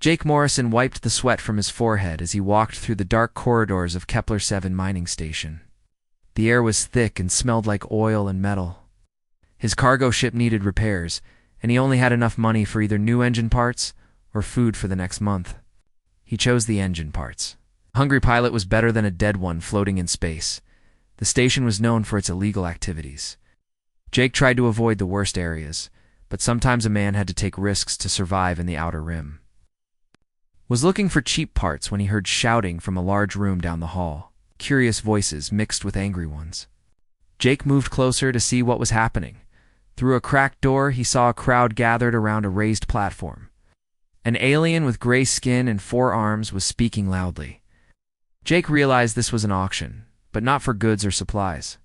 Jake Morrison wiped the sweat from his forehead as he walked through the dark corridors of Kepler 7 mining station. The air was thick and smelled like oil and metal. His cargo ship needed repairs, and he only had enough money for either new engine parts or food for the next month. He chose the engine parts. A hungry pilot was better than a dead one floating in space. The station was known for its illegal activities. Jake tried to avoid the worst areas, but sometimes a man had to take risks to survive in the outer rim. Was looking for cheap parts when he heard shouting from a large room down the hall, curious voices mixed with angry ones. Jake moved closer to see what was happening. Through a cracked door, he saw a crowd gathered around a raised platform. An alien with gray skin and 4 arms was speaking loudly. Jake realized this was an auction, but not for goods or supplies.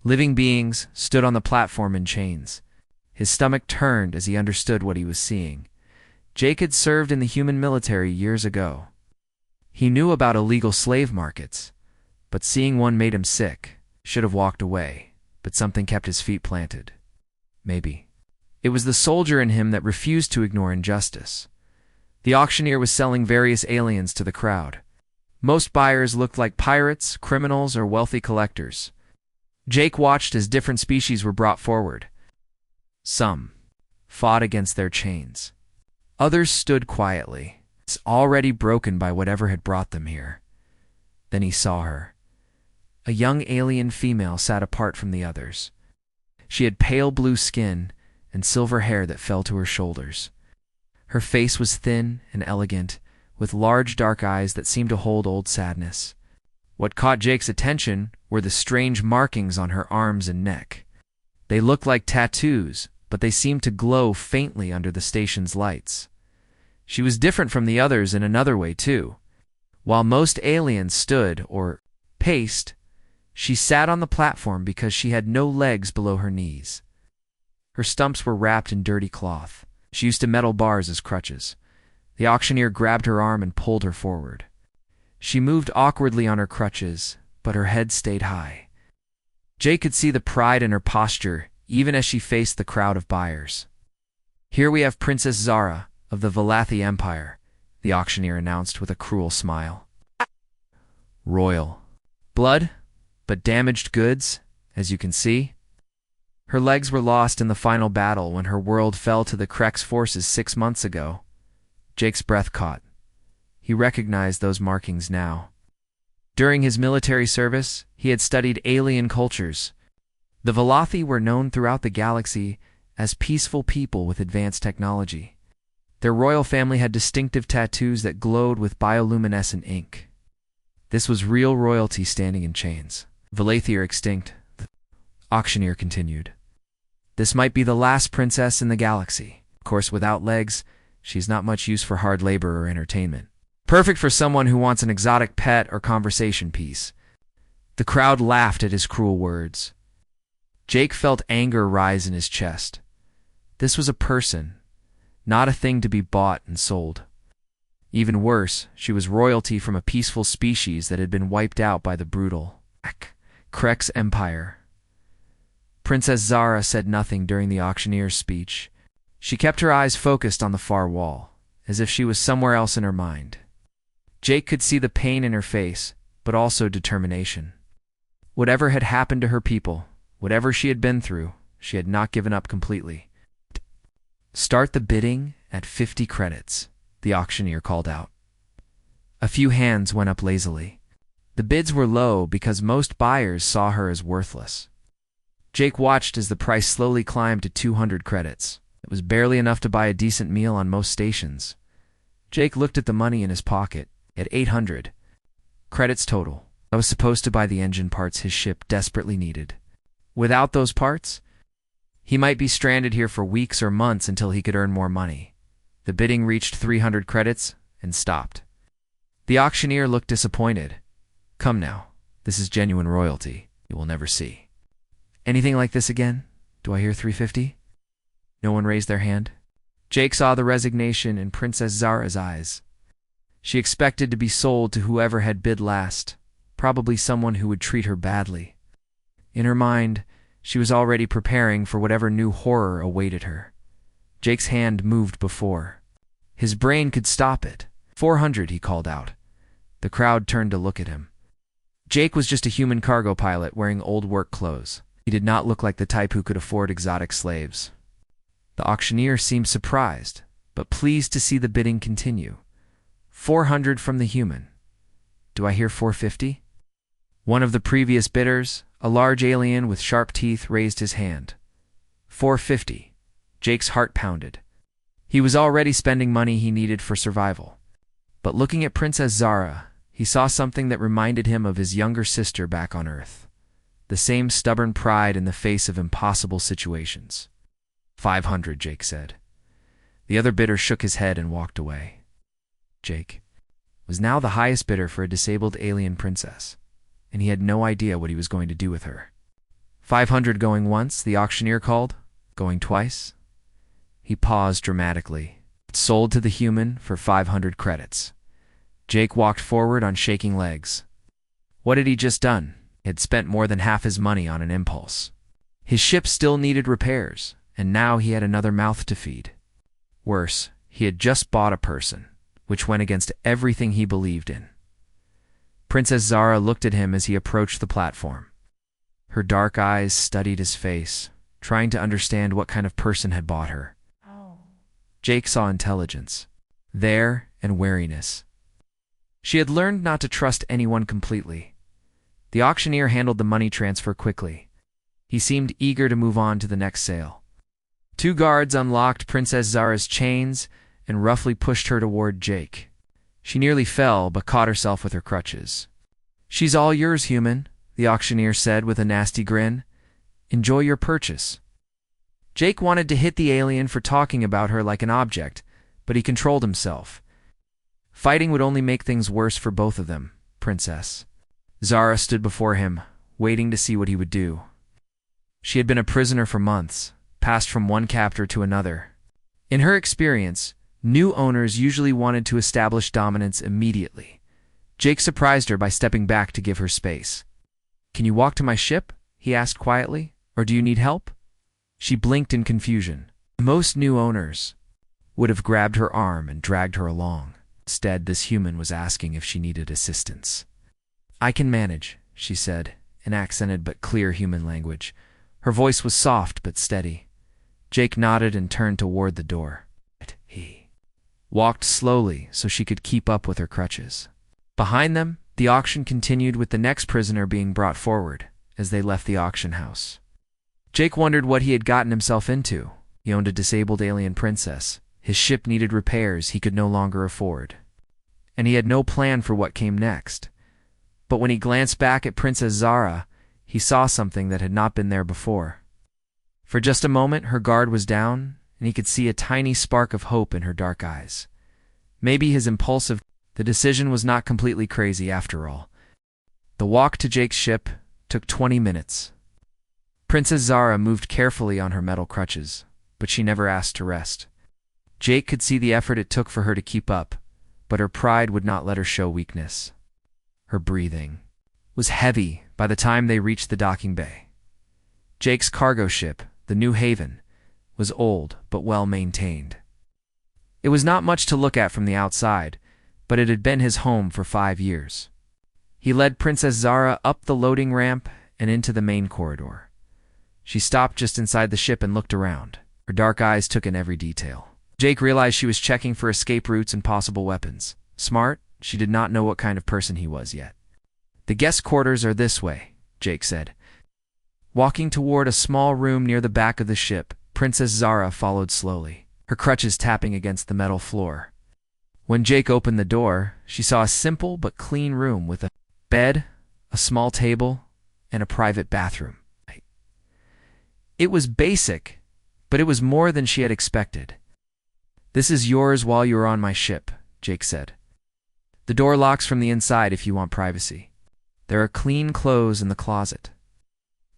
Living beings stood on the platform in chains. His stomach turned as he understood what he was seeing. Jake had served in the human military years ago. He knew about illegal slave markets, but seeing one made him sick. Should have walked away, but something kept his feet planted. Maybe. It was the soldier in him that refused to ignore injustice. The auctioneer was selling various aliens to the crowd. Most buyers looked like pirates, criminals, or wealthy collectors. Jake watched as different species were brought forward. Some fought against their chains. Others stood quietly, already broken by whatever had brought them here. Then he saw her. A young alien female sat apart from the others. She had pale blue skin and silver hair that fell to her shoulders. Her face was thin and elegant, with large dark eyes that seemed to hold old sadness. What caught Jake's attention were the strange markings on her arms and neck. They looked like tattoos, but they seemed to glow faintly under the station's lights. She was different from the others in another way, too. While most aliens stood or paced, she sat on the platform because she had no legs below her knees. Her stumps were wrapped in dirty cloth. She used metal bars as crutches. The auctioneer grabbed her arm and pulled her forward. She moved awkwardly on her crutches, but her head stayed high. Jake could see the pride in her posture, even as she faced the crowd of buyers. "Here we have Princess Zara of the Valathi Empire," the auctioneer announced with a cruel smile. "Royal. Blood, but damaged goods, as you can see." Her legs were lost in the final battle when her world fell to the Krek's forces 6 months ago. Jake's breath caught. He recognized those markings now. During his military service, he had studied alien cultures. The Valathi were known throughout the galaxy as peaceful people with advanced technology. Their royal family had distinctive tattoos that glowed with bioluminescent ink. This was real royalty standing in chains. "Valathi are extinct," the auctioneer continued. "This might be the last princess in the galaxy. Of course, without legs, she's not much use for hard labor or entertainment. Perfect for someone who wants an exotic pet or conversation piece." The crowd laughed at his cruel words. Jake felt anger rise in his chest. This was a person, not a thing to be bought and sold. Even worse, she was royalty from a peaceful species that had been wiped out by the brutal Krek's empire. Princess Zara said nothing during the auctioneer's speech. She kept her eyes focused on the far wall, as if she was somewhere else in her mind. Jake could see the pain in her face, but also determination. Whatever had happened to her people, whatever she had been through, she had not given up completely. "Start the bidding at 50 credits, the auctioneer called out. A few hands went up lazily. The bids were low because most buyers saw her as worthless. Jake watched as the price slowly climbed to 200 credits. It was barely enough to buy a decent meal on most stations. Jake looked at the money in his pocket, at 800 credits total. That was supposed to buy the engine parts his ship desperately needed. Without those parts, he might be stranded here for weeks or months until he could earn more money. The bidding reached 300 credits and stopped. The auctioneer looked disappointed. "Come now, this is genuine royalty. You will never see." "Anything like this again? Do I hear 350? No one raised their hand. Jake saw the resignation in Princess Zara's eyes. She expected to be sold to whoever had bid last, probably someone who would treat her badly. In her mind, she was already preparing for whatever new horror awaited her. Jake's hand moved before. His brain could stop it. 400, he called out. The crowd turned to look at him. Jake was just a human cargo pilot wearing old work clothes. He did not look like the type who could afford exotic slaves. The auctioneer seemed surprised, but pleased to see the bidding continue. 400 from the human. Do I hear 450? One of the previous bidders, a large alien with sharp teeth, raised his hand. 450. Jake's heart pounded. He was already spending money he needed for survival. But looking at Princess Zara, he saw something that reminded him of his younger sister back on Earth. The same stubborn pride in the face of impossible situations. 500, Jake said. The other bidder shook his head and walked away. Jake was now the highest bidder for a disabled alien princess, and he had no idea what he was going to do with her. 500 going once, the auctioneer called. Going twice? He paused dramatically. Sold to the human for 500 credits. Jake walked forward on shaking legs. What had he just done? He had spent more than half his money on an impulse. His ship still needed repairs, and now he had another mouth to feed. Worse, he had just bought a person, which went against everything he believed in. Princess Zara looked at him as he approached the platform. Her dark eyes studied his face, trying to understand what kind of person had bought her. Jake saw intelligence there and wariness. She had learned not to trust anyone completely. The auctioneer handled the money transfer quickly. He seemed eager to move on to the next sale. 2 guards unlocked Princess Zara's chains and roughly pushed her toward Jake. She nearly fell, but caught herself with her crutches. She's all yours, human, the auctioneer said with a nasty grin. Enjoy your purchase. Jake wanted to hit the alien for talking about her like an object, but he controlled himself. Fighting would only make things worse for both of them, Princess. Zara stood before him, waiting to see what he would do. She had been a prisoner for months, passed from one captor to another. In her experience, new owners usually wanted to establish dominance immediately. Jake surprised her by stepping back to give her space. Can you walk to my ship? He asked quietly. Or do you need help? She blinked in confusion. Most new owners would have grabbed her arm and dragged her along. Instead, this human was asking if she needed assistance. I can manage, she said, in accented but clear human language. Her voice was soft but steady. Jake nodded and turned toward the door. He walked slowly so she could keep up with her crutches. Behind them, the auction continued with the next prisoner being brought forward as they left the auction house. Jake wondered what he had gotten himself into. He owned a disabled alien princess. His ship needed repairs he could no longer afford. And he had no plan for what came next. But when he glanced back at Princess Zara, he saw something that had not been there before. For just a moment, her guard was down, and he could see a tiny spark of hope in her dark eyes. Maybe the decision was not completely crazy after all. The walk to Jake's ship took 20 minutes. Princess Zara moved carefully on her metal crutches, but she never asked to rest. Jake could see the effort it took for her to keep up, but her pride would not let her show weakness. Her breathing was heavy by the time they reached the docking bay. Jake's cargo ship, the New Haven, was old but well maintained. It was not much to look at from the outside, but it had been his home for 5 years. He led Princess Zara up the loading ramp and into the main corridor. She stopped just inside the ship and looked around. Her dark eyes took in every detail. Jake realized she was checking for escape routes and possible weapons. Smart, she did not know what kind of person he was yet. The guest quarters are this way, Jake said. Walking toward a small room near the back of the ship, Princess Zara followed slowly, her crutches tapping against the metal floor. When Jake opened the door, she saw a simple but clean room with a bed, a small table, and a private bathroom. It was basic, but it was more than she had expected. This is yours while you are on my ship, Jake said. The door locks from the inside if you want privacy. There are clean clothes in the closet.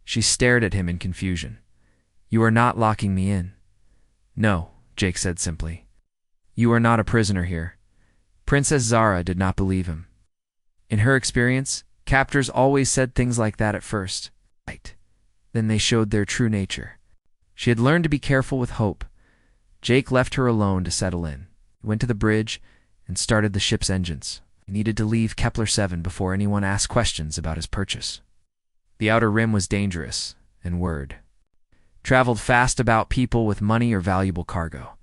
She stared at him in confusion. You are not locking me in. No, Jake said simply. You are not a prisoner here. Princess Zara did not believe him. In her experience, captors always said things like that at first. Right. Then they showed their true nature. She had learned to be careful with hope. Jake left her alone to settle in. He went to the bridge and started the ship's engines. He needed to leave Kepler-7 before anyone asked questions about his purchase. The outer rim was dangerous, and word traveled fast about people with money or valuable cargo.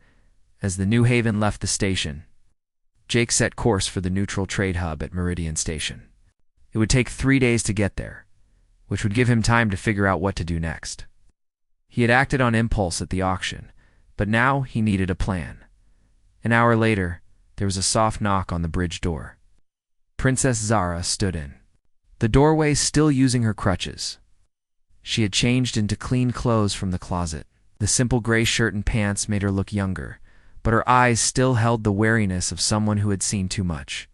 As the New Haven left the station, Jake set course for the neutral trade hub at Meridian Station. It would take 3 days to get there, which would give him time to figure out what to do next. He had acted on impulse at the auction, but now he needed a plan. An hour later, there was a soft knock on the bridge door. Princess Zara stood in the doorway, still using her crutches. She had changed into clean clothes from the closet. The simple gray shirt and pants made her look younger, but her eyes still held the wariness of someone who had seen too much.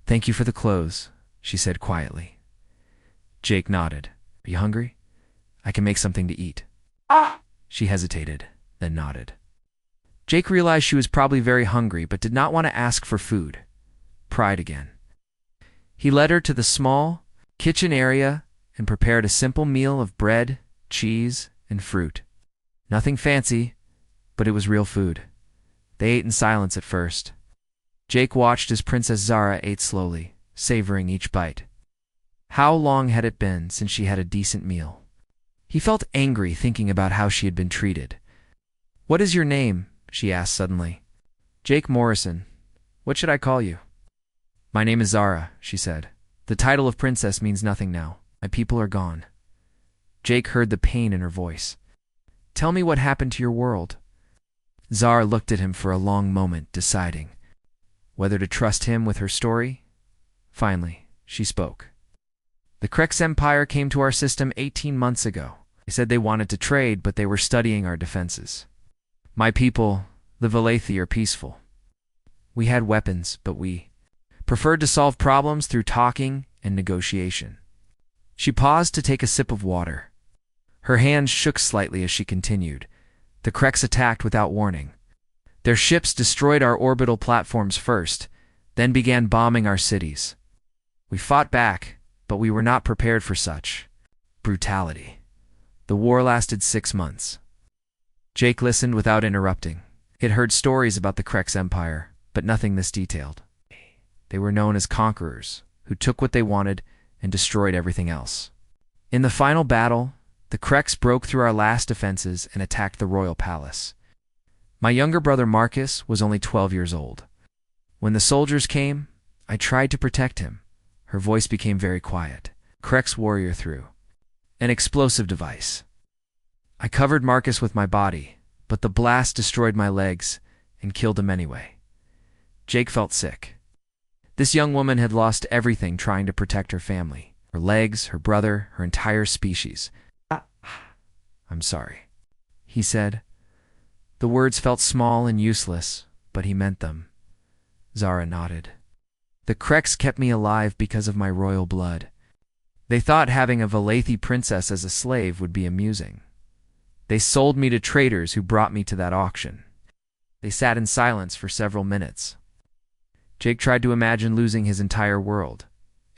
"Thank you for the clothes," she said quietly. Jake nodded. "Are you hungry? I can make something to eat." She hesitated, then nodded. Jake realized she was probably very hungry, but did not want to ask for food. Pride again. He led her to the small kitchen area and prepared a simple meal of bread, cheese, and fruit. Nothing fancy, but it was real food. They ate in silence at first. Jake watched as Princess Zara ate slowly, savoring each bite. How long had it been since she had a decent meal? He felt angry thinking about how she had been treated. "What is your name?" she asked suddenly. "Jake Morrison. What should I call you?" "My name is Zara," she said. "The title of princess means nothing now. My people are gone." Jake heard the pain in her voice. "Tell me what happened to your world." Zara looked at him for a long moment, deciding whether to trust him with her story. Finally, she spoke. "The Krex Empire came to our system 18 months ago. They said they wanted to trade, but they were studying our defenses. My people, the Valathi, are peaceful. We had weapons, but we preferred to solve problems through talking and negotiation." She paused to take a sip of water. Her hands shook slightly as she continued. "The Krex attacked without warning. Their ships destroyed our orbital platforms first, then began bombing our cities. We fought back, but we were not prepared for such brutality. The war lasted 6 months." Jake listened without interrupting. He had heard stories about the Krex Empire, but nothing this detailed. They were known as conquerors, who took what they wanted and destroyed everything else. In the final battle, the Krex broke through our last defenses and attacked the royal palace. My younger brother Marcus was only 12 years old. When the soldiers came, I tried to protect him. Her voice became very quiet. Krex warrior threw an explosive device. I covered Marcus with my body, but the blast destroyed my legs and killed him anyway. Jake felt sick. This young woman had lost everything trying to protect her family, her legs, her brother, her entire species. "I'm sorry," he said. The words felt small and useless, but he meant them. Zara nodded. "The Krex kept me alive because of my royal blood. They thought having a Valathi princess as a slave would be amusing. They sold me to traders who brought me to that auction." They sat in silence for several minutes. Jake tried to imagine losing his entire world,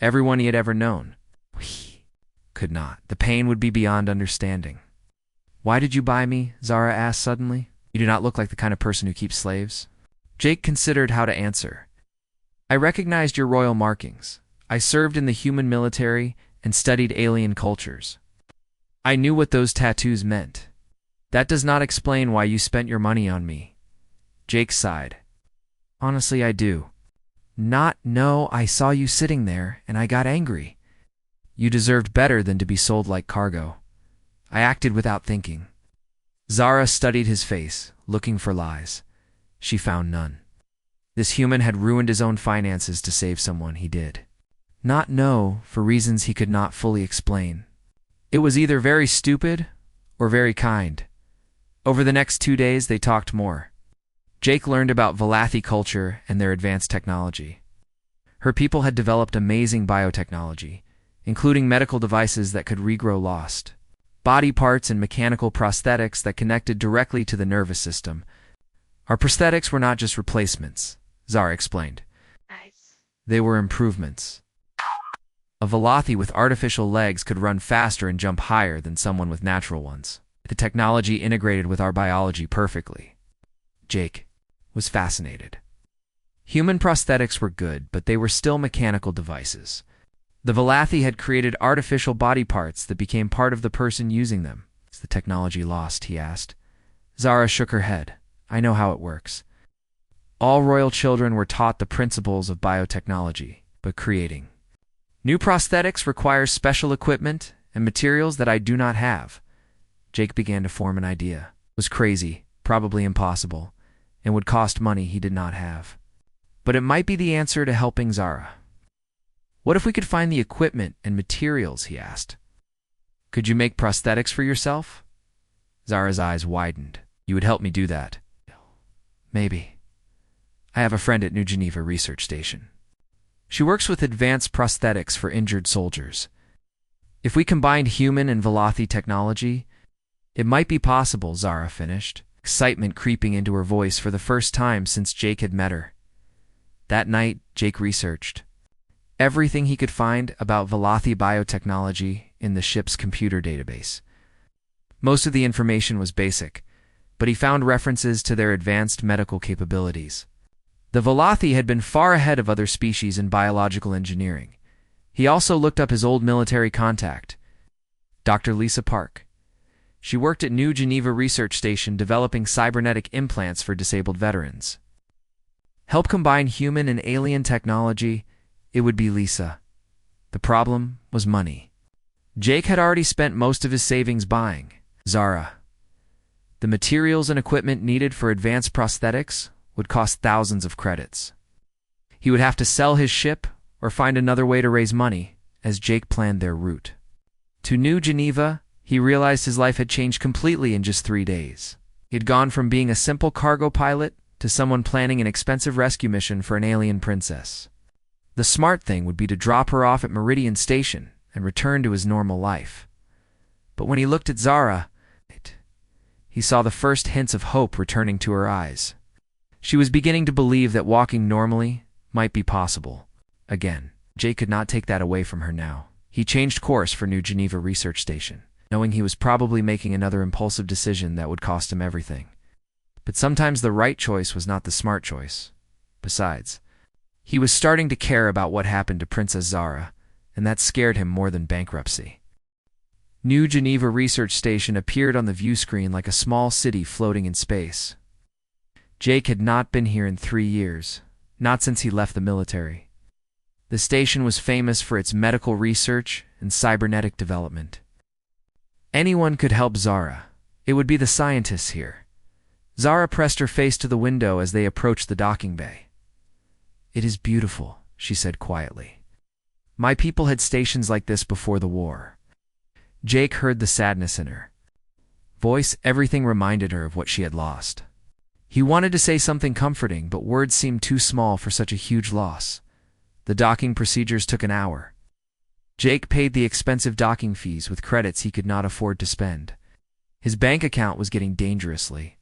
everyone he had ever known. He could not. The pain would be beyond understanding. "Why did you buy me?" Zara asked suddenly. "You do not look like the kind of person who keeps slaves." Jake considered how to answer. "I recognized your royal markings. I served in the human military and studied alien cultures. I knew what those tattoos meant. That does not explain why you spent your money on me." Jake sighed. "Honestly, I do. No, I saw you sitting there, and I got angry. You deserved better than to be sold like cargo. I acted without thinking." Zara studied his face, looking for lies. She found none. This human had ruined his own finances to save someone he did not know for reasons he could not fully explain. It was either very stupid or very kind. Over the next 2 days, they talked more. Jake learned about Valathi culture and their advanced technology. Her people had developed amazing biotechnology, including medical devices that could regrow lost body parts and mechanical prosthetics that connected directly to the nervous system. "Our prosthetics were not just replacements," Zara explained. Nice. "They were improvements. A Valathi with artificial legs could run faster and jump higher than someone with natural ones. The technology integrated with our biology perfectly." Jake was fascinated. Human prosthetics were good, but they were still mechanical devices. The Valathi had created artificial body parts that became part of the person using them. Is the technology lost? He asked. Zara shook her head. I know how it works. All royal children were taught the principles of biotechnology, but creating new prosthetics requires special equipment and materials that I do not have. Jake began to form an idea. It was crazy, probably impossible, and would cost money he did not have. But it might be the answer to helping Zara. What if we could find the equipment and materials? He asked. Could you make prosthetics for yourself? Zara's eyes widened. You would help me do that? Maybe. I have a friend at New Geneva Research Station. She works with advanced prosthetics for injured soldiers. If we combined human and Valathi technology, it might be possible, Zara finished, excitement creeping into her voice for the first time since Jake had met her. That night, Jake researched everything he could find about Valathi biotechnology in the ship's computer database. Most of the information was basic, but he found references to their advanced medical capabilities. The Valathi had been far ahead of other species in biological engineering. He also looked up his old military contact, Dr. Lisa Park. She worked at New Geneva Research Station developing cybernetic implants for disabled veterans. Help combine human and alien technology, it would be Lisa. The problem was money. Jake had already spent most of his savings buying Zara. The materials and equipment needed for advanced prosthetics would cost thousands of credits. He would have to sell his ship or find another way to raise money as Jake planned their route. To New Geneva, he realized his life had changed completely in just 3 days. He had gone from being a simple cargo pilot to someone planning an expensive rescue mission for an alien princess. The smart thing would be to drop her off at Meridian Station and return to his normal life. But when he looked at Zara, he saw the first hints of hope returning to her eyes. She was beginning to believe that walking normally might be possible. Again, Jake could not take that away from her now. He changed course for New Geneva Research Station, knowing he was probably making another impulsive decision that would cost him everything. But sometimes the right choice was not the smart choice. Besides, he was starting to care about what happened to Princess Zara, and that scared him more than bankruptcy. New Geneva Research Station appeared on the view screen like a small city floating in space. Jake had not been here in 3 years, not since he left the military. The station was famous for its medical research and cybernetic development. Anyone could help Zara. It would be the scientists here. Zara pressed her face to the window as they approached the docking bay. It is beautiful, she said quietly. My people had stations like this before the war. Jake heard the sadness in her voice. Everything reminded her of what she had lost. He wanted to say something comforting, but words seemed too small for such a huge loss. The docking procedures took an hour. Jake paid the expensive docking fees with credits he could not afford to spend. His bank account was getting dangerously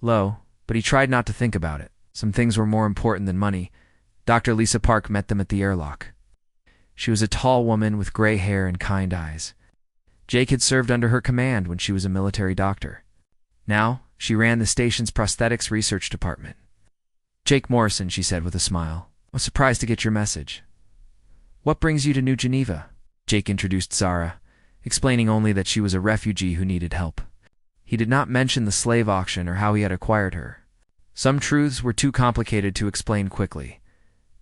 low, but he tried not to think about it. Some things were more important than money. Dr. Lisa Park met them at the airlock. She was a tall woman with gray hair and kind eyes. Jake had served under her command when she was a military doctor. Now, she ran the station's prosthetics research department. Jake Morrison, she said with a smile. I was surprised to get your message. What brings you to New Geneva? Jake introduced Zara, explaining only that she was a refugee who needed help. He did not mention the slave auction or how he had acquired her. Some truths were too complicated to explain quickly.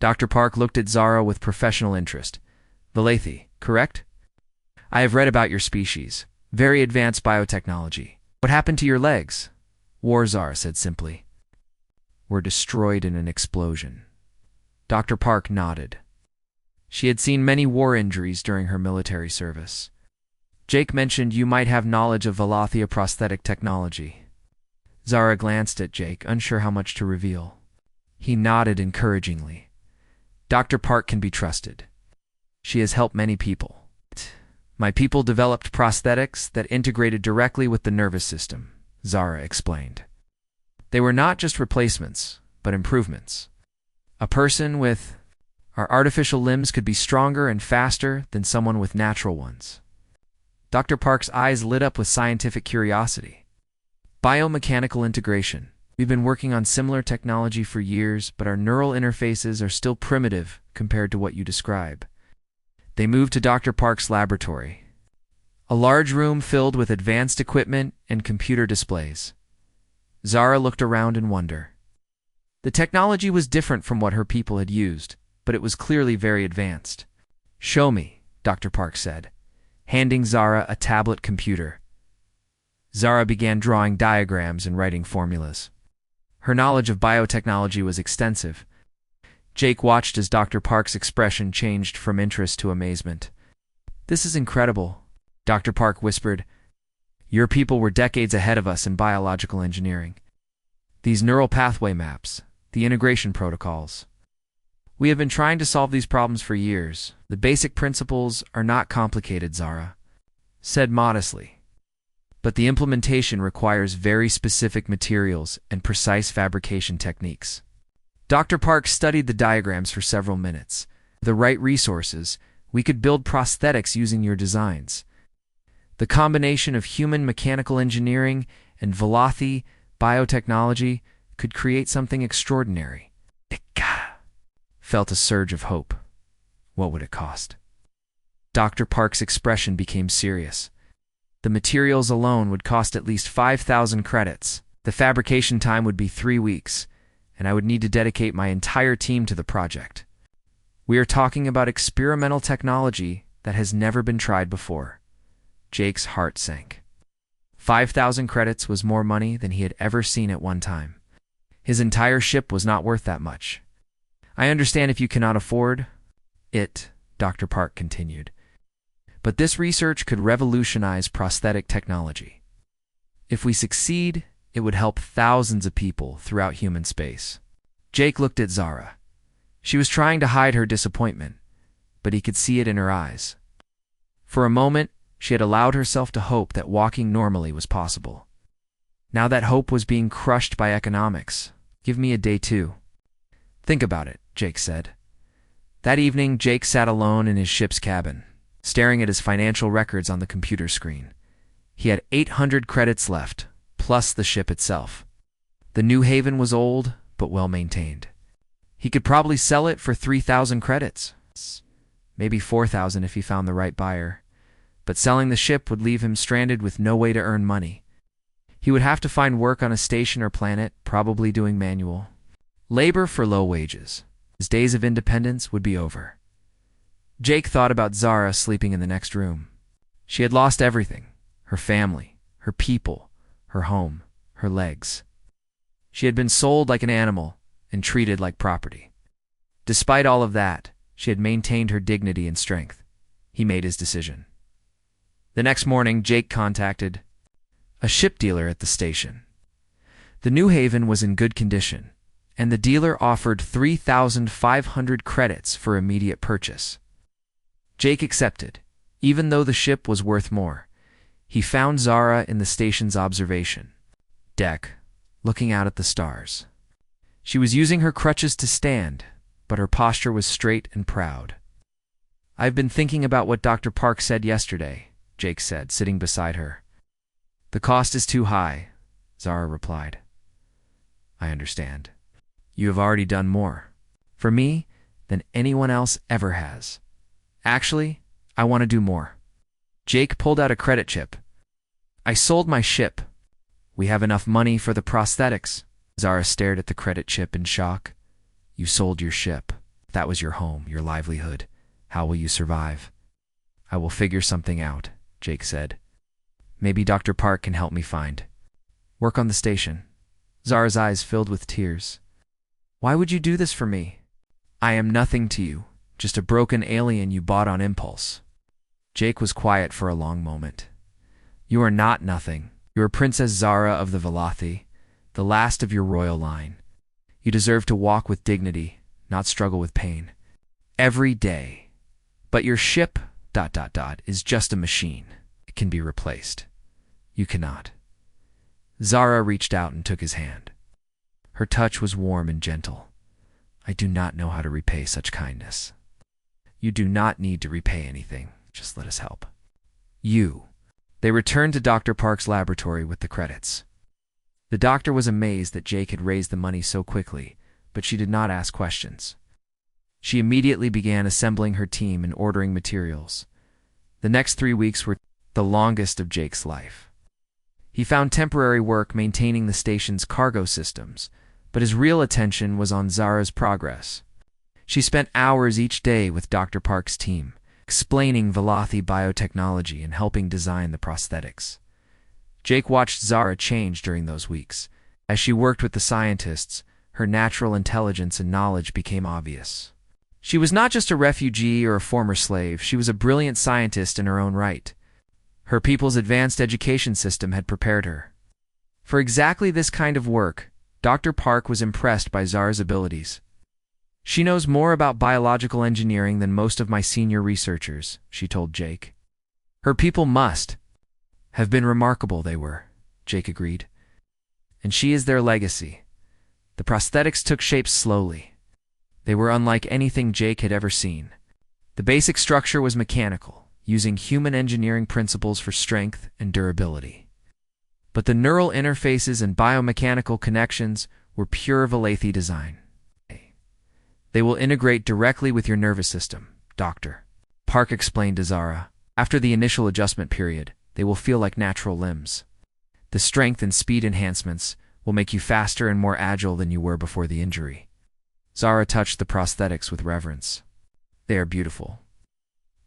Dr. Park looked at Zara with professional interest. Valathi, correct? I have read about your species. Very advanced biotechnology. What happened to your legs? War, Zara said simply. Were destroyed in an explosion. Dr. Park nodded. She had seen many war injuries during her military service. Jake mentioned you might have knowledge of Valathia prosthetic technology. Zara glanced at Jake, unsure how much to reveal. He nodded encouragingly. Dr. Park can be trusted. She has helped many people. My people developed prosthetics that integrated directly with the nervous system, Zara explained. They were not just replacements, but improvements. A person with our artificial limbs could be stronger and faster than someone with natural ones. Dr. Park's eyes lit up with scientific curiosity. Biomechanical integration. We've been working on similar technology for years, but our neural interfaces are still primitive compared to what you describe. They moved to Dr. Park's laboratory, a large room filled with advanced equipment and computer displays. Zara looked around in wonder. The technology was different from what her people had used, but it was clearly very advanced. "Show me," Dr. Park said, handing Zara a tablet computer. Zara began drawing diagrams and writing formulas. Her knowledge of biotechnology was extensive. Jake watched as Dr. Park's expression changed from interest to amazement. "This is incredible," Dr. Park whispered. "Your people were decades ahead of us in biological engineering. These neural pathway maps, the integration protocols. We have been trying to solve these problems for years. The basic principles are not complicated," Zara said modestly. "But the implementation requires very specific materials and precise fabrication techniques." Dr. Park studied the diagrams for several minutes. "With the right resources, we could build prosthetics using your designs. The combination of human mechanical engineering and Velothi biotechnology could create something extraordinary." Felt a surge of hope. What would it cost? Dr. Park's expression became serious. The materials alone would cost at least 5,000 credits. The fabrication time would be 3 weeks, and I would need to dedicate my entire team to the project. We are talking about experimental technology that has never been tried before. Jake's heart sank. 5,000 credits was more money than he had ever seen at one time. His entire ship was not worth that much. "I understand if you cannot afford it," Dr. Park continued. "But this research could revolutionize prosthetic technology. If we succeed, it would help thousands of people throughout human space." Jake looked at Zara. She was trying to hide her disappointment, but he could see it in her eyes. For a moment, she had allowed herself to hope that walking normally was possible. Now that hope was being crushed by economics. "Give me a day too." "Think about it," Jake said. That evening, Jake sat alone in his ship's cabin, staring at his financial records on the computer screen. He had 800 credits left, plus the ship itself. The New Haven was old, but well-maintained. He could probably sell it for 3,000 credits. Maybe 4,000 if he found the right buyer. But selling the ship would leave him stranded with no way to earn money. He would have to find work on a station or planet, probably doing manual labor for low wages. His days of independence would be over. Jake thought about Zara sleeping in the next room. She had lost everything: her family, her people, her home, her legs. She had been sold like an animal and treated like property. Despite all of that, she had maintained her dignity and strength. He made his decision. The next morning, Jake contacted a ship dealer at the station. The New Haven was in good condition, and the dealer offered 3,500 credits for immediate purchase. Jake accepted, even though the ship was worth more. He found Zara in the station's observation deck, looking out at the stars. She was using her crutches to stand, but her posture was straight and proud. "I've been thinking about what Dr. Park said yesterday," Jake said, sitting beside her. "The cost is too high," Zara replied. "I understand. You have already done more for me than anyone else ever has. Actually, I want to do more." Jake pulled out a credit chip. "I sold my ship. We have enough money for the prosthetics." Zara stared at the credit chip in shock. "You sold your ship. That was your home, your livelihood. How will you survive?" "I will figure something out," Jake said. "Maybe Dr. Park can help me find work on the station." Zara's eyes filled with tears. "Why would you do this for me? I am nothing to you, just a broken alien you bought on impulse." Jake was quiet for a long moment. "You are not nothing. You are Princess Zara of the Velothi, the last of your royal line. You deserve to walk with dignity, not struggle with pain. Every day. But your ship, ... is just a machine. It can be replaced. You cannot." Zara reached out and took his hand. Her touch was warm and gentle. "I do not know how to repay such kindness." "You do not need to repay anything. Just let us help." "You." They returned to Dr. Park's laboratory with the credits. The doctor was amazed that Jake had raised the money so quickly, but she did not ask questions. She immediately began assembling her team and ordering materials. The next 3 weeks were the longest of Jake's life. He found temporary work maintaining the station's cargo systems, but his real attention was on Zara's progress. She spent hours each day with Dr. Park's team, explaining Velothi biotechnology and helping design the prosthetics. Jake watched Zara change during those weeks. As she worked with the scientists, her natural intelligence and knowledge became obvious. She was not just a refugee or a former slave, she was a brilliant scientist in her own right. Her people's advanced education system had prepared her. For exactly this kind of work, Dr. Park was impressed by Zara's abilities. "She knows more about biological engineering than most of my senior researchers," she told Jake. "Her people must have been remarkable," they were, Jake agreed. "And she is their legacy." The prosthetics took shape slowly. They were unlike anything Jake had ever seen. The basic structure was mechanical, using human engineering principles for strength and durability. But the neural interfaces and biomechanical connections were pure Velothi design. "They will integrate directly with your nervous system, Dr. Park explained to Zara. "After the initial adjustment period, they will feel like natural limbs. The strength and speed enhancements will make you faster and more agile than you were before the injury." Zara touched the prosthetics with reverence. "They are beautiful.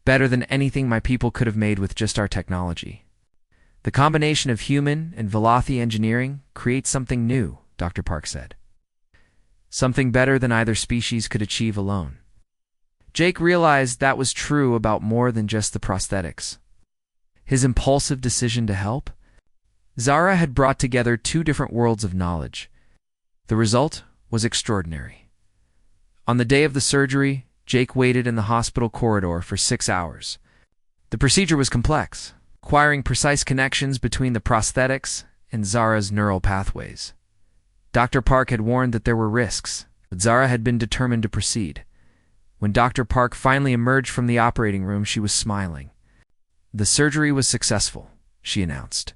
Better than anything my people could have made with just our technology. The combination of human and Velothi engineering creates something new," Dr. Park said. "Something better than either species could achieve alone." Jake realized that was true about more than just the prosthetics. His impulsive decision to help? Zara had brought together two different worlds of knowledge. The result was extraordinary. On the day of the surgery, Jake waited in the hospital corridor for 6 hours. The procedure was complex, requiring precise connections between the prosthetics and Zara's neural pathways. Dr. Park had warned that there were risks, but Zara had been determined to proceed. When Dr. Park finally emerged from the operating room, she was smiling. "The surgery was successful," she announced.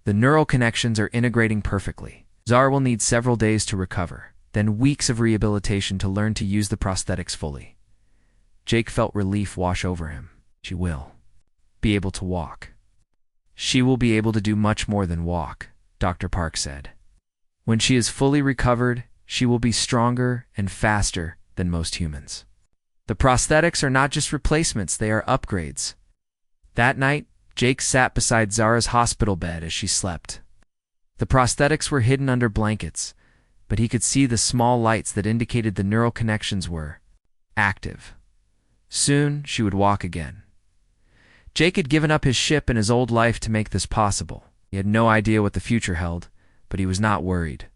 "The neural connections are integrating perfectly. Zara will need several days to recover, then weeks of rehabilitation to learn to use the prosthetics fully." Jake felt relief wash over him. "She will be able to walk." "She will be able to do much more than walk," Dr. Park said. "When she is fully recovered, she will be stronger and faster than most humans. The prosthetics are not just replacements, they are upgrades." That night, Jake sat beside Zara's hospital bed as she slept. The prosthetics were hidden under blankets, but he could see the small lights that indicated the neural connections were active. Soon, she would walk again. Jake had given up his ship and his old life to make this possible. He had no idea what the future held, but he was not worried.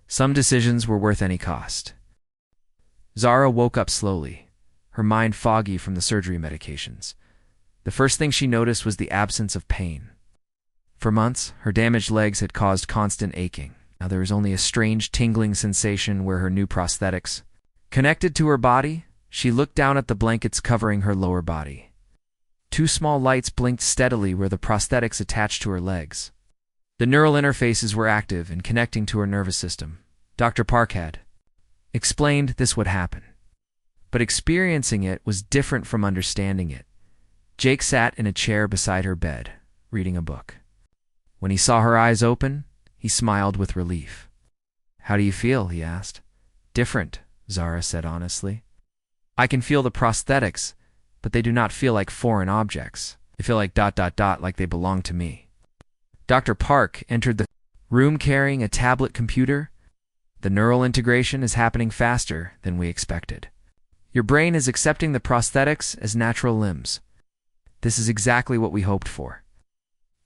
Some decisions were worth any cost. Zara woke up slowly, her mind foggy from the surgery medications. The first thing she noticed was the absence of pain. For months, her damaged legs had caused constant aching. Now there was only a strange tingling sensation where her new prosthetics connected to her body. She looked down at the blankets covering her lower body. Two small lights blinked steadily where the prosthetics attached to her legs. The neural interfaces were active and connecting to her nervous system. Dr. Park had explained this would happen. But experiencing it was different from understanding it. Jake sat in a chair beside her bed, reading a book. When he saw her eyes open, he smiled with relief. "How do you feel?" he asked. "Different," Zara said honestly. "I can feel the prosthetics, but they do not feel like foreign objects. They feel like ... like they belong to me." Dr. Park entered the room carrying a tablet computer. "The neural integration is happening faster than we expected. Your brain is accepting the prosthetics as natural limbs. This is exactly what we hoped for."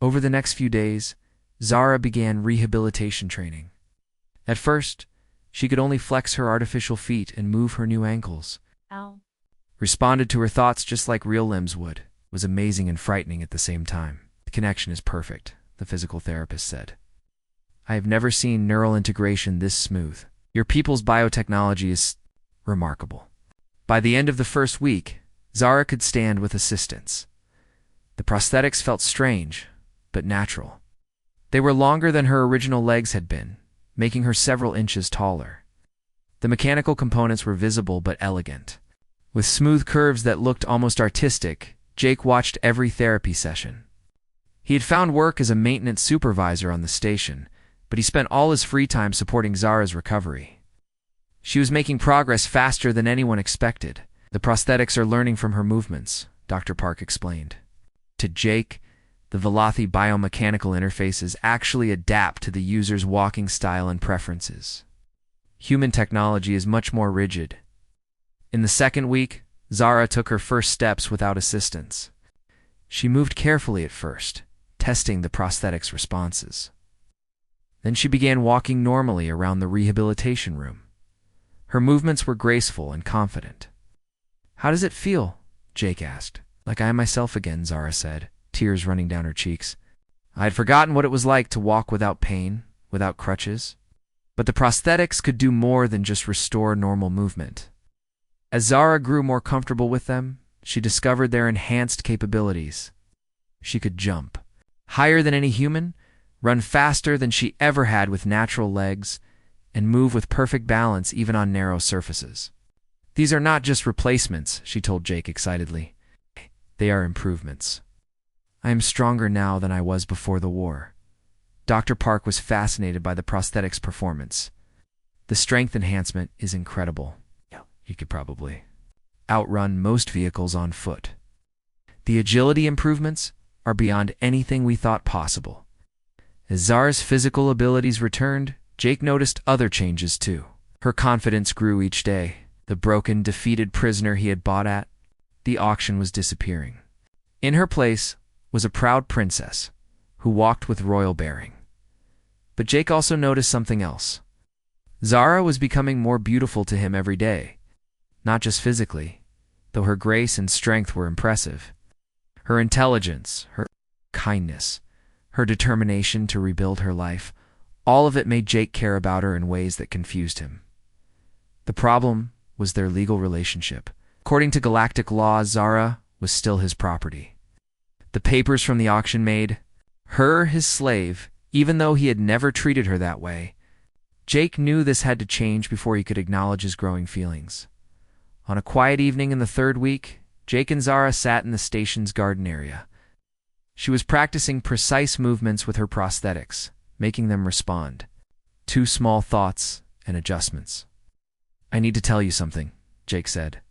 Over the next few days, Zara began rehabilitation training. At first, she could only flex her artificial feet and move her new ankles. Ow. Responded to her thoughts just like real limbs would. It was amazing and frightening at the same time. "The connection is perfect," the physical therapist said. "I have never seen neural integration this smooth. Your people's biotechnology is remarkable." By the end of the first week, Zara could stand with assistance. The prosthetics felt strange, but natural. They were longer than her original legs had been, making her several inches taller. The mechanical components were visible but elegant. With smooth curves that looked almost artistic, Jake watched every therapy session. He had found work as a maintenance supervisor on the station, but he spent all his free time supporting Zara's recovery. She was making progress faster than anyone expected. The prosthetics are learning from her movements, Dr. Park explained. To Jake, the Velothi biomechanical interfaces actually adapt to the user's walking style and preferences. Human technology is much more rigid. In the second week, Zara took her first steps without assistance. She moved carefully at first, testing the prosthetics' responses. Then she began walking normally around the rehabilitation room. Her movements were graceful and confident. "How does it feel?" Jake asked. "Like I am myself again," Zara said, tears running down her cheeks. "I had forgotten what it was like to walk without pain, without crutches." But the prosthetics could do more than just restore normal movement. As Zara grew more comfortable with them, she discovered their enhanced capabilities. She could jump higher than any human, run faster than she ever had with natural legs, and move with perfect balance even on narrow surfaces. "These are not just replacements," she told Jake excitedly. "They are improvements. I am stronger now than I was before the war." Dr. Park was fascinated by the prosthetics' performance. "The strength enhancement is incredible. You could probably outrun most vehicles on foot. The agility improvements are beyond anything we thought possible." As Zara's physical abilities returned, Jake noticed other changes too. Her confidence grew each day. The broken, defeated prisoner he had bought at the auction was disappearing. In her place was a proud princess who walked with royal bearing. But Jake also noticed something else. Zara was becoming more beautiful to him every day. Not just physically, though her grace and strength were impressive. Her intelligence, her kindness, her determination to rebuild her life, all of it made Jake care about her in ways that confused him. The problem was their legal relationship. According to Galactic law, Zara was still his property. The papers from the auction made her his slave, even though he had never treated her that way. Jake knew this had to change before he could acknowledge his growing feelings. On a quiet evening in the third week, Jake and Zara sat in the station's garden area. She was practicing precise movements with her prosthetics, making them respond. 2 small thoughts and adjustments. "I need to tell you something," Jake said.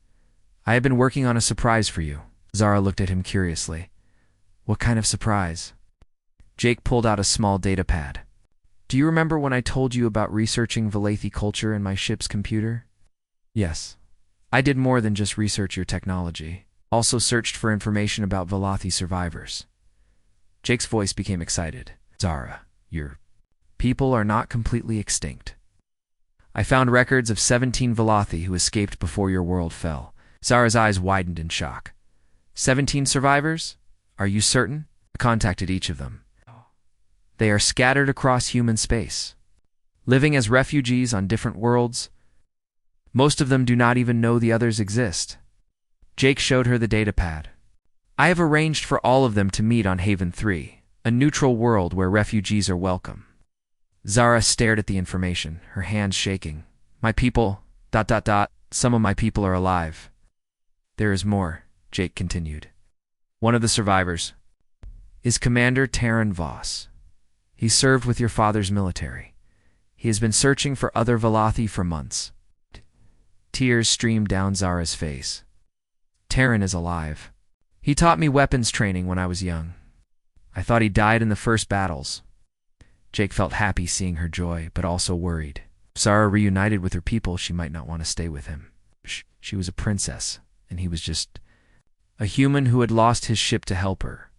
"I have been working on a surprise for you." Zara looked at him curiously. "What kind of surprise?" Jake pulled out a small data pad. "Do you remember when I told you about researching Velothi culture in my ship's computer?" "Yes. I did more than just research your technology. Also searched for information about Velothi survivors." Jake's voice became excited. "Zara, your people are not completely extinct. I found records of 17 Velothi who escaped before your world fell." Zara's eyes widened in shock. 17 survivors? Are you certain?" "I contacted each of them. They are scattered across human space, living as refugees on different worlds. Most of them do not even know the others exist." Jake showed her the datapad. "I have arranged for all of them to meet on Haven 3, a neutral world where refugees are welcome." Zara stared at the information, her hands shaking. "My people, ... some of my people are alive." "There is more," Jake continued. "One of the survivors is Commander Terran Voss. He served with your father's military. He has been searching for other Velothi for months." Tears streamed down Zara's face. "Terran is alive. He taught me weapons training when I was young. I thought he died in the first battles." Jake felt happy seeing her joy, but also worried. If Zara reunited with her people, she might not want to stay with him. She was a princess, and he was just a human who had lost his ship to help her.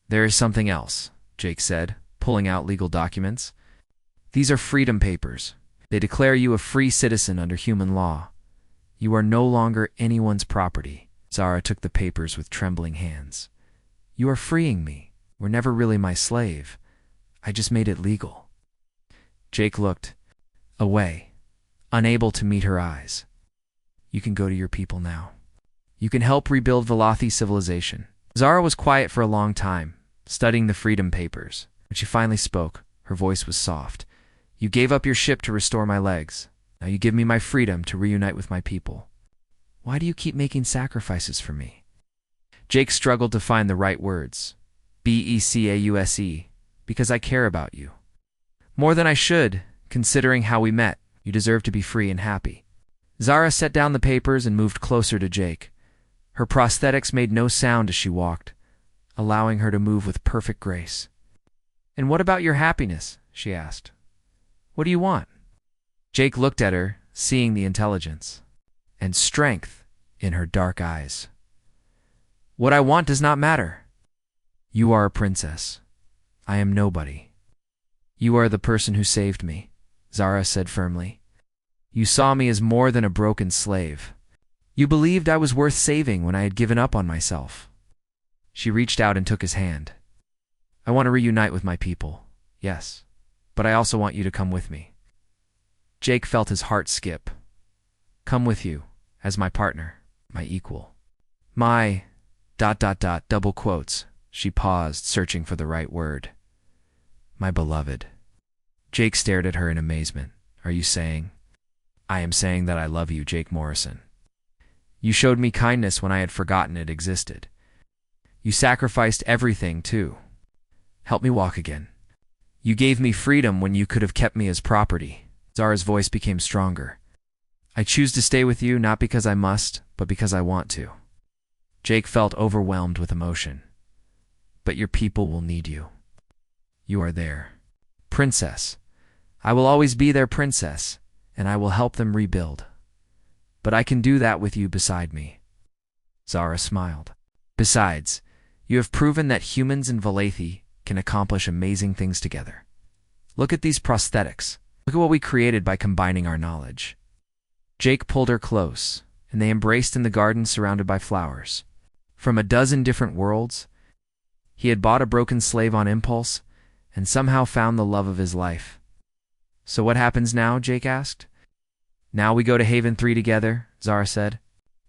"There is something else," Jake said, pulling out legal documents. "These are freedom papers. They declare you a free citizen under human law. You are no longer anyone's property." Zara took the papers with trembling hands. "You are freeing me. We're never really my slave. I just made it legal." Jake looked away, unable to meet her eyes. "You can go to your people now. You can help rebuild Velothi civilization." Zara was quiet for a long time, studying the freedom papers. When she finally spoke, her voice was soft. "You gave up your ship to restore my legs. Now you give me my freedom to reunite with my people. Why do you keep making sacrifices for me?" Jake struggled to find the right words. "Because, because I care about you. More than I should, considering how we met. You deserve to be free and happy." Zara set down the papers and moved closer to Jake. Her prosthetics made no sound as she walked, allowing her to move with perfect grace. "And what about your happiness?" she asked. "What do you want?" Jake looked at her, seeing the intelligence and strength in her dark eyes. "What I want does not matter. You are a princess. I am nobody. You are the person who saved me," Zara said firmly. "You saw me as more than a broken slave. You believed I was worth saving when I had given up on myself." She reached out and took his hand. "I want to reunite with my people, yes, but I also want you to come with me." Jake felt his heart skip. "Come with you, as my partner, my equal. My ... double quotes." She paused, searching for the right word. "My beloved." Jake stared at her in amazement. "Are you saying?" "I am saying that I love you, Jake Morrison. You showed me kindness when I had forgotten it existed. You sacrificed everything, too. Help me walk again. You gave me freedom when you could have kept me as property." Zara's voice became stronger. "I choose to stay with you not because I must, but because I want to." Jake felt overwhelmed with emotion. "But your people will need you. You are there. Princess. I will always be their princess, and I will help them rebuild. But I can do that with you beside me." Zara smiled. "Besides, you have proven that humans and Valathi can accomplish amazing things together. Look at these prosthetics. Look at what we created by combining our knowledge." Jake pulled her close, and they embraced in the garden surrounded by flowers. From a dozen different worlds, he had bought a broken slave on impulse and somehow found the love of his life. "So what happens now?" Jake asked. "Now we go to Haven 3 together," Zara said.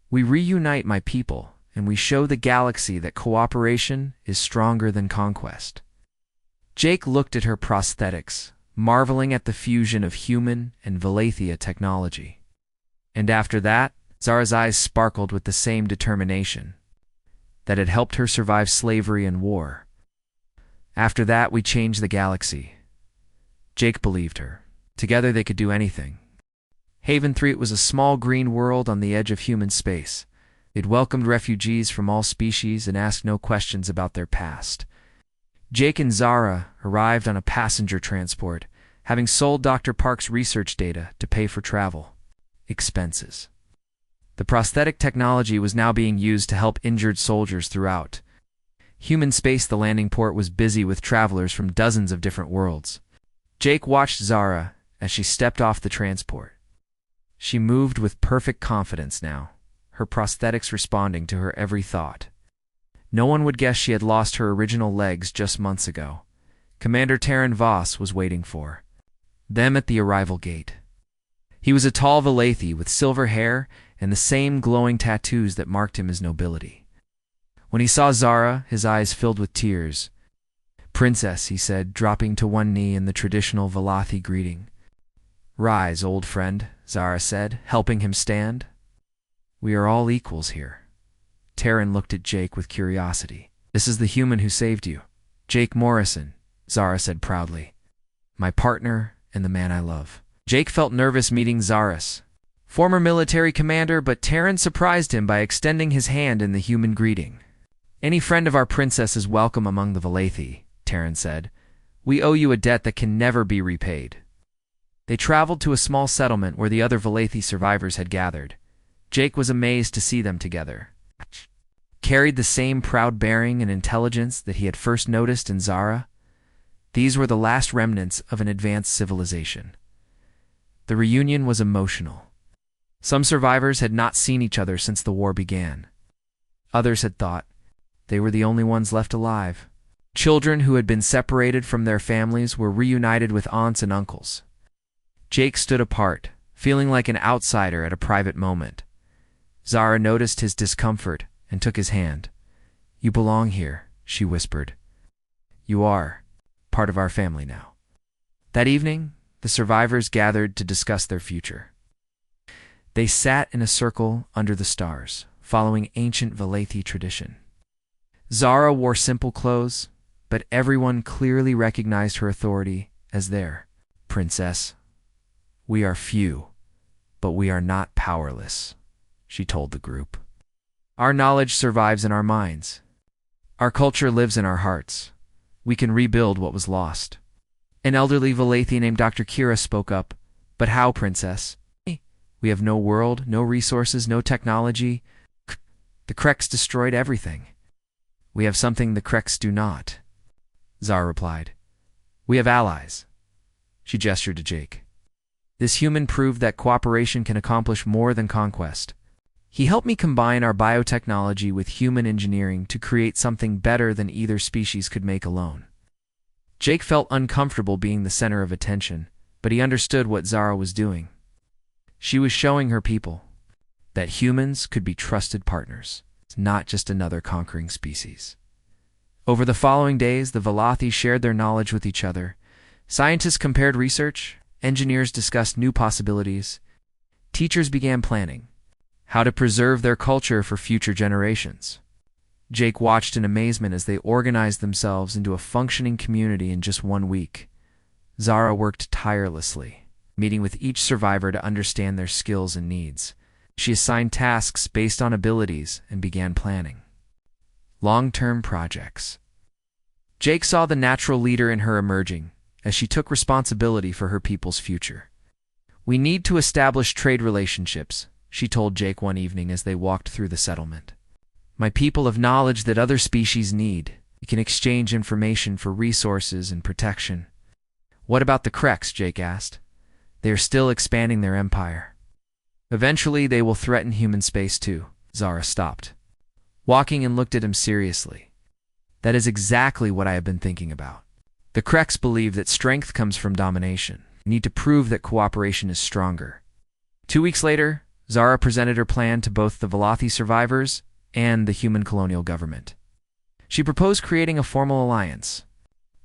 "We reunite my people, and we show the galaxy that cooperation is stronger than conquest." Jake looked at her prosthetics, marveling at the fusion of human and Valathia technology. And after that, Zara's eyes sparkled with the same determination that had helped her survive slavery and war. "After that, we changed the galaxy." Jake believed her. Together they could do anything. Haven 3 was a small green world on the edge of human space. It welcomed refugees from all species and asked no questions about their past. Jake and Zara arrived on a passenger transport, having sold Dr. Park's research data to pay for travel expenses. The prosthetic technology was now being used to help injured soldiers throughout human space. The landing port was busy with travelers from dozens of different worlds. Jake watched Zara as she stepped off the transport. She moved with perfect confidence now, her prosthetics responding to her every thought. No one would guess she had lost her original legs just months ago. Commander Terran Voss was waiting for them at the arrival gate. He was a tall Valathi with silver hair and the same glowing tattoos that marked him as nobility. When he saw Zara, his eyes filled with tears. "Princess," he said, dropping to one knee in the traditional Valathi greeting. "Rise, old friend," Zara said, helping him stand. "We are all equals here." Terran looked at Jake with curiosity. "This is the human who saved you." "Jake Morrison," Zara said proudly. "My partner and the man I love." Jake felt nervous meeting Zaris, former military commander, but Terran surprised him by extending his hand in the human greeting. "Any friend of our princess is welcome among the Valathi," Terran said. "We owe you a debt that can never be repaid." They traveled to a small settlement where the other Valathi survivors had gathered. Jake was amazed to see them together. Carried the same proud bearing and intelligence that he had first noticed in Zara. These were the last remnants of an advanced civilization. The reunion was emotional. Some survivors had not seen each other since the war began. Others had thought they were the only ones left alive. Children who had been separated from their families were reunited with aunts and uncles. Jake stood apart, feeling like an outsider at a private moment. Zara noticed his discomfort and took his hand. "You belong here," she whispered. "You are part of our family now. That evening, the survivors gathered to discuss their future. They sat in a circle under the stars, following ancient Valathi tradition. Zara wore simple clothes, but everyone clearly recognized her authority as their princess. "We are few, but we are not powerless," she told the group. "Our knowledge survives in our minds. Our culture lives in our hearts. We can rebuild what was lost." An elderly Valathi named Dr. Kira spoke up. "But how, princess? We have no world, no resources, no technology. The Kreks destroyed everything." "We have something the Kreks do not," Zara replied. "We have allies." She gestured to Jake. "This human proved that cooperation can accomplish more than conquest. He helped me combine our biotechnology with human engineering to create something better than either species could make alone." Jake felt uncomfortable being the center of attention, but he understood what Zara was doing. She was showing her people that humans could be trusted partners, not just another conquering species. Over the following days, the Valathi shared their knowledge with each other. Scientists compared research, engineers discussed new possibilities, teachers began planning how to preserve their culture for future generations. Jake watched in amazement as they organized themselves into a functioning community in just 1 week. Zara worked tirelessly, meeting with each survivor to understand their skills and needs. She assigned tasks based on abilities and began planning long-term projects. Jake saw the natural leader in her emerging as she took responsibility for her people's future. "We need to establish trade relationships," she told Jake one evening as they walked through the settlement. "My people have knowledge that other species need. We can exchange information for resources and protection." "What about the Kreks?" Jake asked. "They are still expanding their empire. Eventually, they will threaten human space too." Zara stopped, walking and looked at him seriously. "That is exactly what I have been thinking about. The Kreks believe that strength comes from domination. We need to prove that cooperation is stronger." 2 weeks later, Zara presented her plan to both the Valathi survivors and the human colonial government. She proposed creating a formal alliance.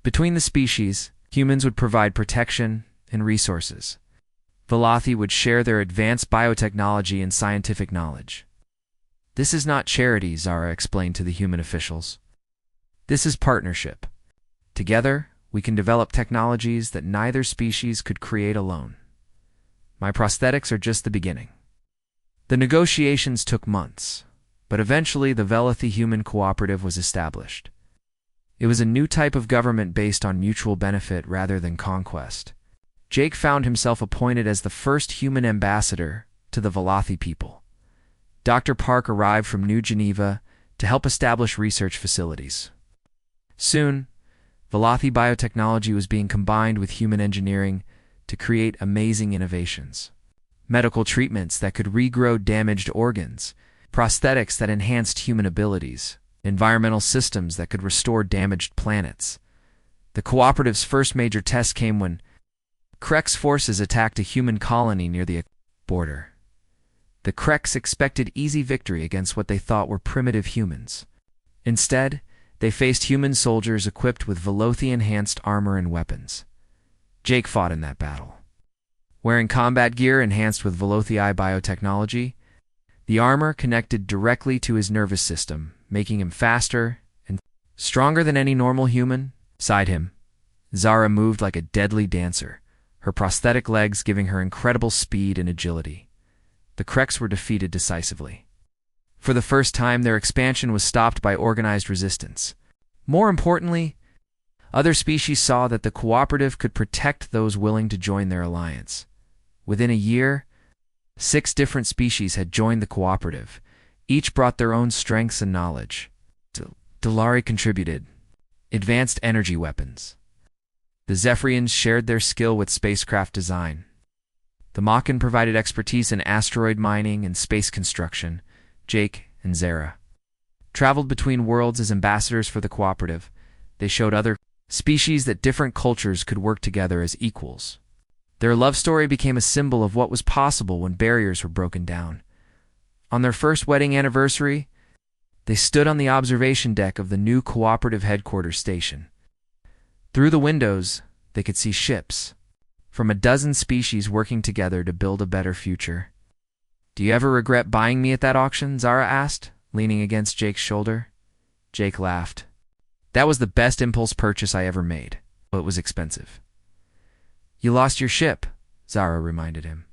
Between the species, humans would provide protection and resources. Valathi would share their advanced biotechnology and scientific knowledge. "This is not charity," Zara explained to the human officials. "This is partnership. Together, we can develop technologies that neither species could create alone. My prosthetics are just the beginning." The negotiations took months, but eventually the Valathi Human Cooperative was established. It was a new type of government based on mutual benefit rather than conquest. Jake found himself appointed as the first human ambassador to the Valathi people. Dr. Park arrived from New Geneva to help establish research facilities. Soon, Valathi biotechnology was being combined with human engineering to create amazing innovations. Medical treatments that could regrow damaged organs, prosthetics that enhanced human abilities, environmental systems that could restore damaged planets. The cooperative's first major test came when Kreks forces attacked a human colony near the border. The Kreks expected easy victory against what they thought were primitive humans. Instead, they faced human soldiers equipped with Velothi-enhanced armor and weapons. Jake fought in that battle. Wearing combat gear enhanced with Velothi biotechnology, the armor connected directly to his nervous system, making him faster and stronger than any normal human. Beside him, Zara moved like a deadly dancer, her prosthetic legs giving her incredible speed and agility. The Kreks were defeated decisively. For the first time, their expansion was stopped by organized resistance. More importantly, other species saw that the cooperative could protect those willing to join their alliance. Within a year, 6 different species had joined the cooperative. Each brought their own strengths and knowledge. Dalari contributed advanced energy weapons. The Zephyrians shared their skill with spacecraft design. The Makan provided expertise in asteroid mining and space construction. Jake and Zara traveled between worlds as ambassadors for the cooperative. They showed other species that different cultures could work together as equals. Their love story became a symbol of what was possible when barriers were broken down. On their first wedding anniversary, they stood on the observation deck of the new cooperative headquarters station. Through the windows, they could see ships from a dozen species working together to build a better future. "Do you ever regret buying me at that auction?" Zara asked, leaning against Jake's shoulder. Jake laughed. "That was the best impulse purchase I ever made, but it was expensive." "You lost your ship," Zara reminded him.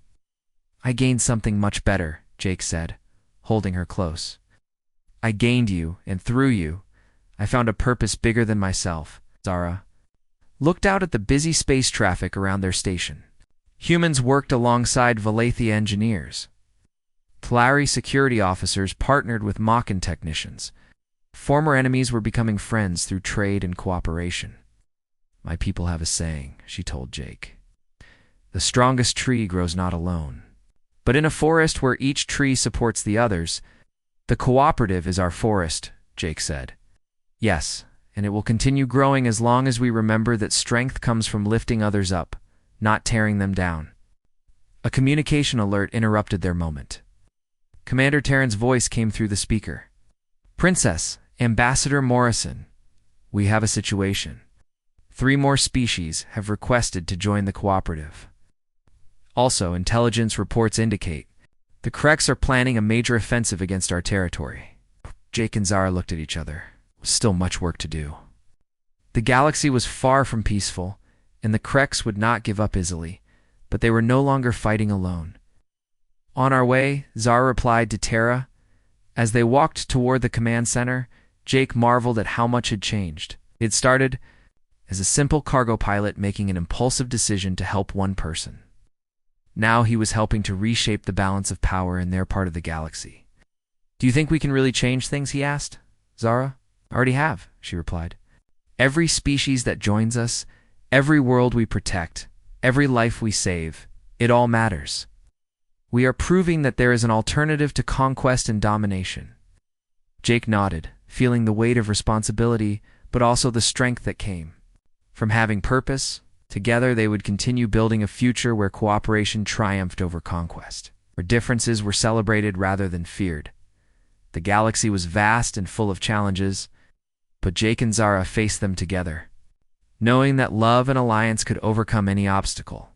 "I gained something much better," Jake said, holding her close. "I gained you, and through you, I found a purpose bigger than myself." Zara looked out at the busy space traffic around their station. Humans worked alongside Valathia engineers. Talari security officers partnered with Mochan technicians. Former enemies were becoming friends through trade and cooperation. "My people have a saying," she told Jake. "The strongest tree grows not alone. But in a forest where each tree supports the others, the cooperative is our forest," Jake said. "Yes, and it will continue growing as long as we remember that strength comes from lifting others up, not tearing them down." A communication alert interrupted their moment. Commander Terran's voice came through the speaker. "Princess, Ambassador Morrison, we have a situation. 3 more species have requested to join the cooperative. Also, intelligence reports indicate the Kreks are planning a major offensive against our territory." Jake and Zara looked at each other. There was still much work to do. The galaxy was far from peaceful, and the Kreks would not give up easily, but they were no longer fighting alone. "On our way," Zara replied to Terra. As they walked toward the command center, Jake marveled at how much had changed. It started as a simple cargo pilot making an impulsive decision to help one person. Now he was helping to reshape the balance of power in their part of the galaxy. "Do you think we can really change things?" he asked. Zara, "I already have," she replied. "Every species that joins us, every world we protect, every life we save, it all matters. We are proving that there is an alternative to conquest and domination." Jake nodded, feeling the weight of responsibility, but also the strength that came from having purpose. Together they would continue building a future where cooperation triumphed over conquest, where differences were celebrated rather than feared. The galaxy was vast and full of challenges, but Jake and Zara faced them together, knowing that love and alliance could overcome any obstacle.